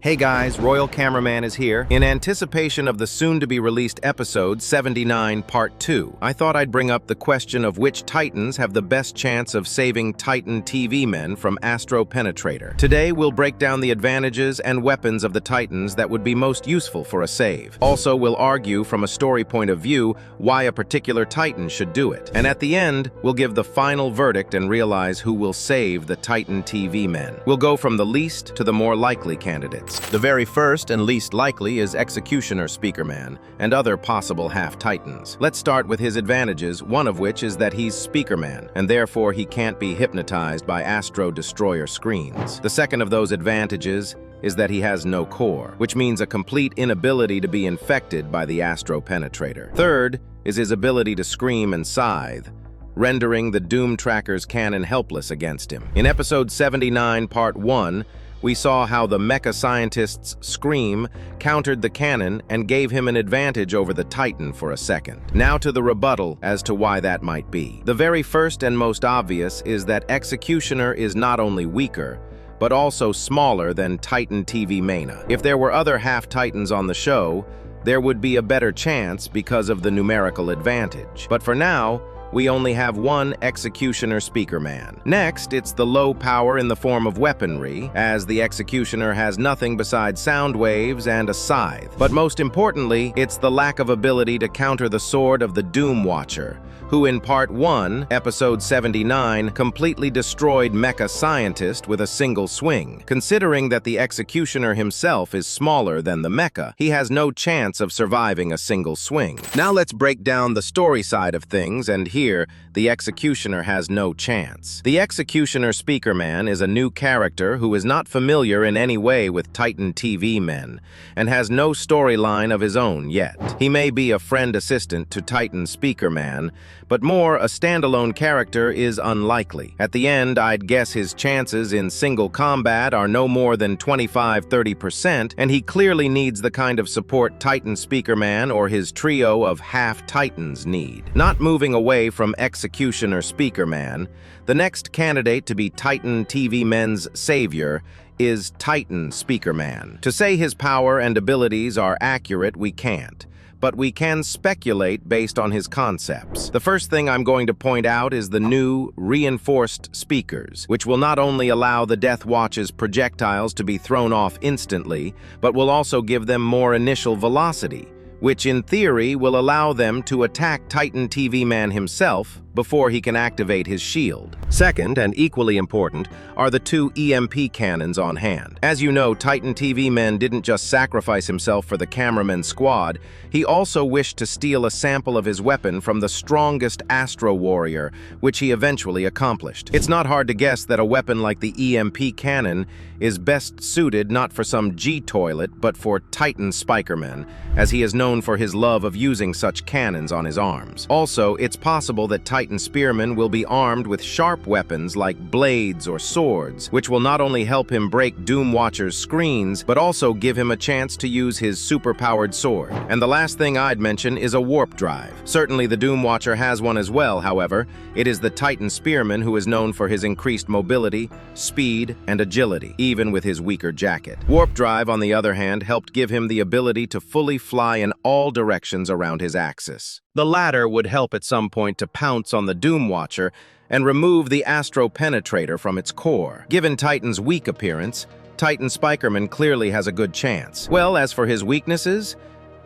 Hey guys, Royal Cameraman is here. In anticipation of the soon-to-be-released episode 79 Part 2, I thought I'd bring up the question of which Titans have the best chance of saving Titan TV men from Astro Penetrator. Today, we'll break down the advantages and weapons of the Titans that would be most useful for a save. Also, we'll argue from a story point of view why a particular Titan should do it. And at the end, we'll give the final verdict and realize who will save the Titan TV men. We'll go from the least to the more likely candidates. The very first and least likely is Executioner Speakerman and other possible half-titans. Let's start with his advantages, one of which is that he's Speakerman, and therefore he can't be hypnotized by Astro Destroyer screens. The second of those advantages is that he has no core, which means a complete inability to be infected by the Astro Penetrator. Third is his ability to scream and scythe, rendering the Doom Tracker's cannon helpless against him. In episode 79, Part 1, we saw how the mecha scientist's scream countered the cannon and gave him an advantage over the Titan for a second. Now to the rebuttal as to why that might be. The very first and most obvious is that Executioner is not only weaker, but also smaller than Titan TV Mana. If there were other half-Titans on the show, there would be a better chance because of the numerical advantage. But for now, we only have one Executioner Speakerman. Next, it's the low power in the form of weaponry, as the Executioner has nothing besides sound waves and a scythe. But most importantly, it's the lack of ability to counter the sword of the Doom Watcher, who in Part 1, Episode 79, completely destroyed Mecha Scientist with a single swing. Considering that the Executioner himself is smaller than the Mecha, he has no chance of surviving a single swing. Now let's break down the story side of things, and here, the Executioner has no chance. The Executioner Speakerman is a new character who is not familiar in any way with Titan TV men, and has no storyline of his own yet. He may be a friend assistant to Titan Speakerman, but more a standalone character is unlikely. At the end, I'd guess his chances in single combat are no more than 25–30%, and he clearly needs the kind of support Titan Speakerman or his trio of half-Titans need. Not moving away from Executioner Speakerman, the next candidate to be Titan TV men's savior is Titan Speakerman. To say his power and abilities are accurate, we can't, but we can speculate based on his concepts. The first thing I'm going to point out is the new, reinforced speakers, which will not only allow the Death Watch's projectiles to be thrown off instantly, but will also give them more initial velocity, which in theory will allow them to attack Titan TV Man himself before he can activate his shield. Second, and equally important, are the two EMP cannons on hand. As you know, Titan TV Man didn't just sacrifice himself for the Cameraman squad, he also wished to steal a sample of his weapon from the strongest Astro Warrior, which he eventually accomplished. It's not hard to guess that a weapon like the EMP cannon is best suited not for some G-toilet, but for Titan Speakerman, as he is known for his love of using such cannons on his arms. Also, it's possible that Titan Spearman will be armed with sharp weapons like blades or swords, which will not only help him break Doom Watcher's screens, but also give him a chance to use his super-powered sword. And the last thing I'd mention is a warp drive. Certainly the Doom Watcher has one as well, however. It is the Titan Spearman who is known for his increased mobility, speed, and agility, even with his weaker jacket. Warp drive, on the other hand, helped give him the ability to fully fly in all directions around his axis. The latter would help at some point to pounce on the Doom Watcher and remove the Astro Penetrator from its core. Given Titan's weak appearance, Titan Speakerman clearly has a good chance. Well, as for his weaknesses,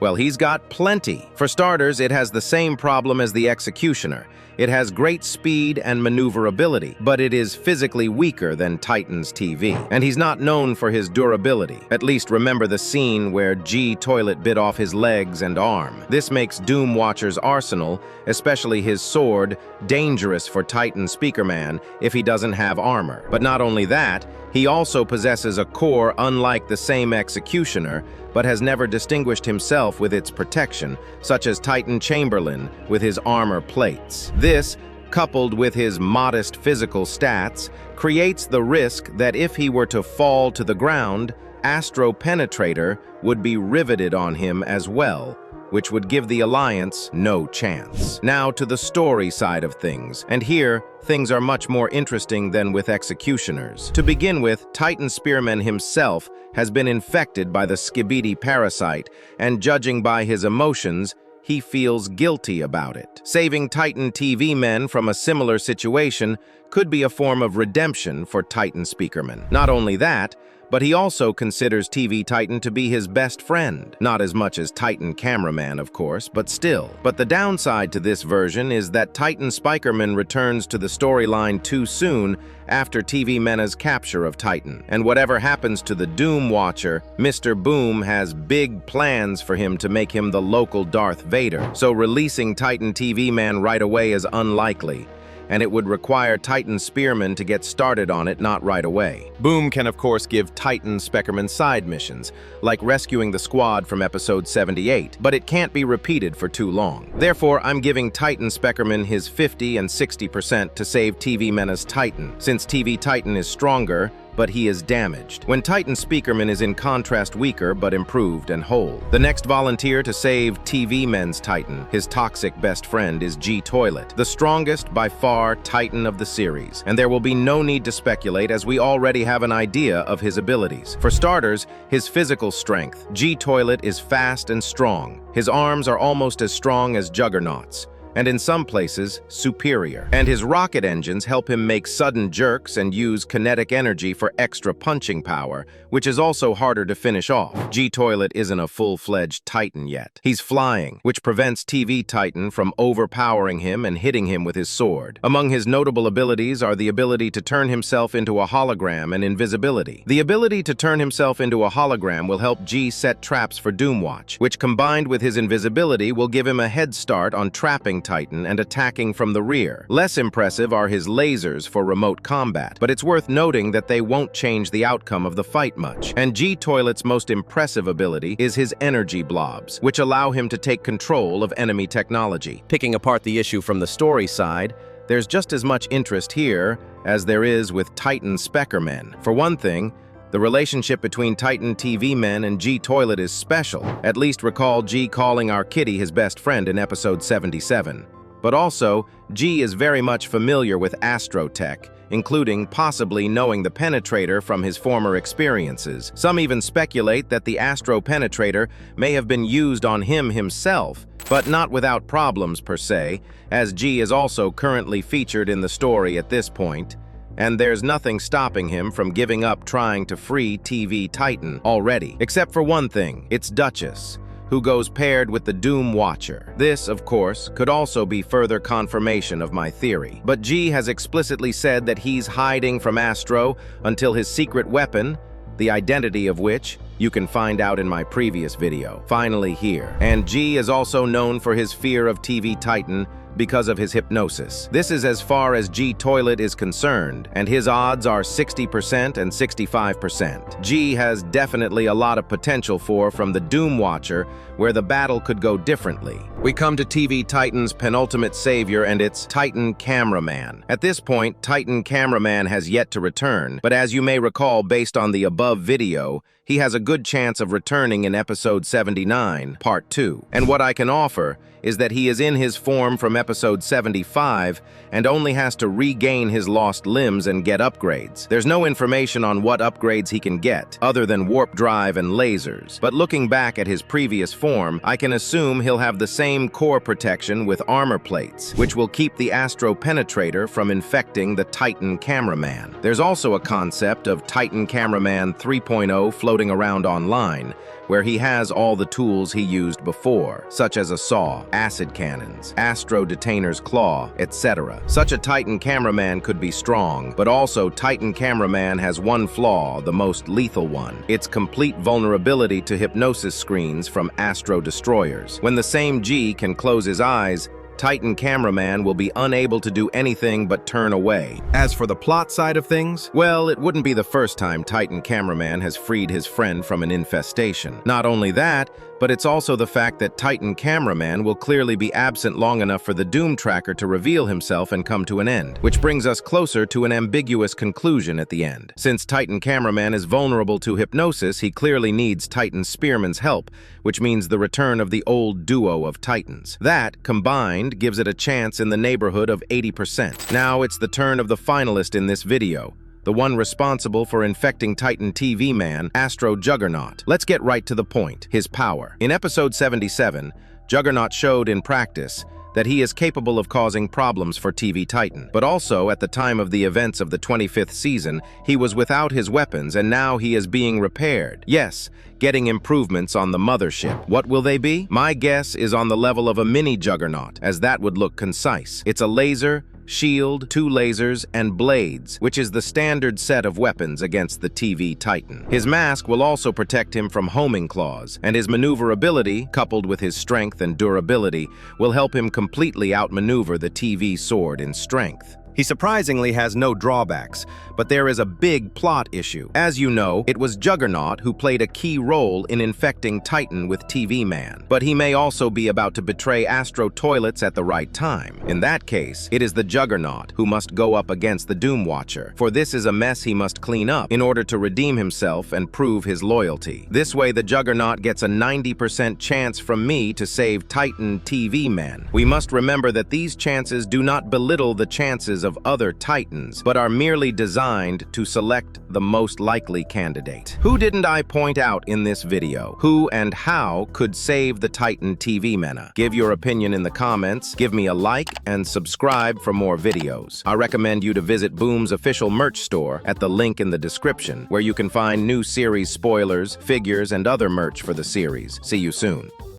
well, he's got plenty. For starters, it has the same problem as the Executioner. It has great speed and maneuverability, but it is physically weaker than Titan's TV. And he's not known for his durability. At least remember the scene where G-Toilet bit off his legs and arm. This makes Doom Watcher's arsenal, especially his sword, dangerous for Titan Speakerman if he doesn't have armor. But not only that, he also possesses a core unlike the same Executioner, but has never distinguished himself with its protection, such as Titan Chamberlain with his armor plates. This, coupled with his modest physical stats, creates the risk that if he were to fall to the ground, Astro Penetrator would be riveted on him as well, which would give the Alliance no chance. Now to the story side of things, and here, things are much more interesting than with Executioners. To begin with, Titan Spearman himself has been infected by the Skibidi parasite, and judging by his emotions, he feels guilty about it. Saving Titan TV men from a similar situation could be a form of redemption for Titan Speakerman. Not only that, but he also considers TV Titan to be his best friend. Not as much as Titan Cameraman, of course, but still. But the downside to this version is that Titan Speakerman returns to the storyline too soon after TV Mena's capture of Titan. And whatever happens to the Doom Watcher, Mr. Boom has big plans for him to make him the local Darth Vader. So releasing Titan TV Man right away is unlikely, and it would require Titan Spearman to get started on it not right away. Boom can of course give Titan Speakerman side missions, like rescuing the squad from episode 78, but it can't be repeated for too long. Therefore, I'm giving Titan Speakerman his 50 and 60% to save TV Mena's Titan, since TV Titan is stronger, but he is damaged, when Titan Speakerman is in contrast weaker but improved and whole. The next volunteer to save TV Men's Titan, his toxic best friend, is G-Toilet, the strongest by far Titan of the series, and there will be no need to speculate as we already have an idea of his abilities. For starters, his physical strength. G-Toilet is fast and strong. His arms are almost as strong as Juggernaut's, and in some places, superior. And his rocket engines help him make sudden jerks and use kinetic energy for extra punching power, which is also harder to finish off. G-Toilet isn't a full-fledged Titan yet. He's flying, which prevents TV Titan from overpowering him and hitting him with his sword. Among his notable abilities are the ability to turn himself into a hologram and invisibility. The ability to turn himself into a hologram will help G set traps for Doomwatch, which combined with his invisibility will give him a head start on trapping Titan and attacking from the rear. Less impressive are his lasers for remote combat, but it's worth noting that they won't change the outcome of the fight much. And G-Toilet's most impressive ability is his energy blobs, which allow him to take control of enemy technology. Picking apart the issue from the story side, there's just as much interest here as there is with Titan Speakerman. For one thing, the relationship between Titan TV Men and G-Toilet is special. At least recall G calling our kitty his best friend in episode 77. But also, G is very much familiar with Astro Tech, including possibly knowing the penetrator from his former experiences. Some even speculate that the Astro Penetrator may have been used on him himself, but not without problems per se, as G is also currently featured in the story at this point. And there's nothing stopping him from giving up trying to free TV Titan already. Except for one thing, it's Duchess, who goes paired with the Doom Watcher. This, of course, could also be further confirmation of my theory. But G has explicitly said that he's hiding from Astro until his secret weapon, the identity of which you can find out in my previous video, finally here. And G is also known for his fear of TV Titan because of his hypnosis. This is as far as G-Toilet is concerned, and his odds are 60% and 65%. G has definitely a lot of potential from the Doom Watcher, where the battle could go differently. We come to TV Titan's penultimate savior, and it's Titan Cameraman. At this point, Titan Cameraman has yet to return, but as you may recall based on the above video, he has a good chance of returning in episode 79, part 2. And what I can offer is that he is in his form from episode 75 and only has to regain his lost limbs and get upgrades. There's no information on what upgrades he can get, other than warp drive and lasers. But looking back at his previous form, I can assume he'll have the same core protection with armor plates, which will keep the Astro Penetrator from infecting the Titan Cameraman. There's also a concept of Titan Cameraman 3.0 floating around online, where he has all the tools he used before, such as a saw, acid cannons, Astro Detainer's claw, etc. Such a Titan Cameraman could be strong, but also Titan Cameraman has one flaw, the most lethal one: its complete vulnerability to hypnosis screens from Astro Destroyers. When the same G can close his eyes, Titan Cameraman will be unable to do anything but turn away. As for the plot side of things, well, it wouldn't be the first time Titan Cameraman has freed his friend from an infestation. Not only that, but it's also the fact that Titan Cameraman will clearly be absent long enough for the Doom Tracker to reveal himself and come to an end, which brings us closer to an ambiguous conclusion at the end. Since Titan Cameraman is vulnerable to hypnosis, he clearly needs Titan Spearman's help, which means the return of the old duo of Titans. That, combined, gives it a chance in the neighborhood of 80%. Now it's the turn of the finalist in this video, the one responsible for infecting Titan TV man, Astro Juggernaut. Let's get right to the point, his power. In episode 77, Juggernaut showed in practice that he is capable of causing problems for TV Titan. But also, at the time of the events of the 25th season, he was without his weapons and now he is being repaired. Yes, getting improvements on the mothership. What will they be? My guess is on the level of a mini Juggernaut, as that would look concise. It's a laser, shield, 2 lasers, and blades, which is the standard set of weapons against the TV Titan. His mask will also protect him from homing claws, and his maneuverability, coupled with his strength and durability, will help him completely outmaneuver the TV sword in strength. He surprisingly has no drawbacks, but there is a big plot issue. As you know, it was Juggernaut who played a key role in infecting Titan with TV Man. But he may also be about to betray Astro Toilets at the right time. In that case, it is the Juggernaut who must go up against the Doom Watcher, for this is a mess he must clean up in order to redeem himself and prove his loyalty. This way, the Juggernaut gets a 90% chance from me to save Titan TV Man. We must remember that these chances do not belittle the chances of other Titans, but are merely designed to select the most likely candidate. Who didn't I point out in this video? Who and how could save the Titan TV mena? Give your opinion in the comments, give me a like, and subscribe for more videos. I recommend you to visit Boom's official merch store at the link in the description, where you can find new series spoilers, figures, and other merch for the series. See you soon.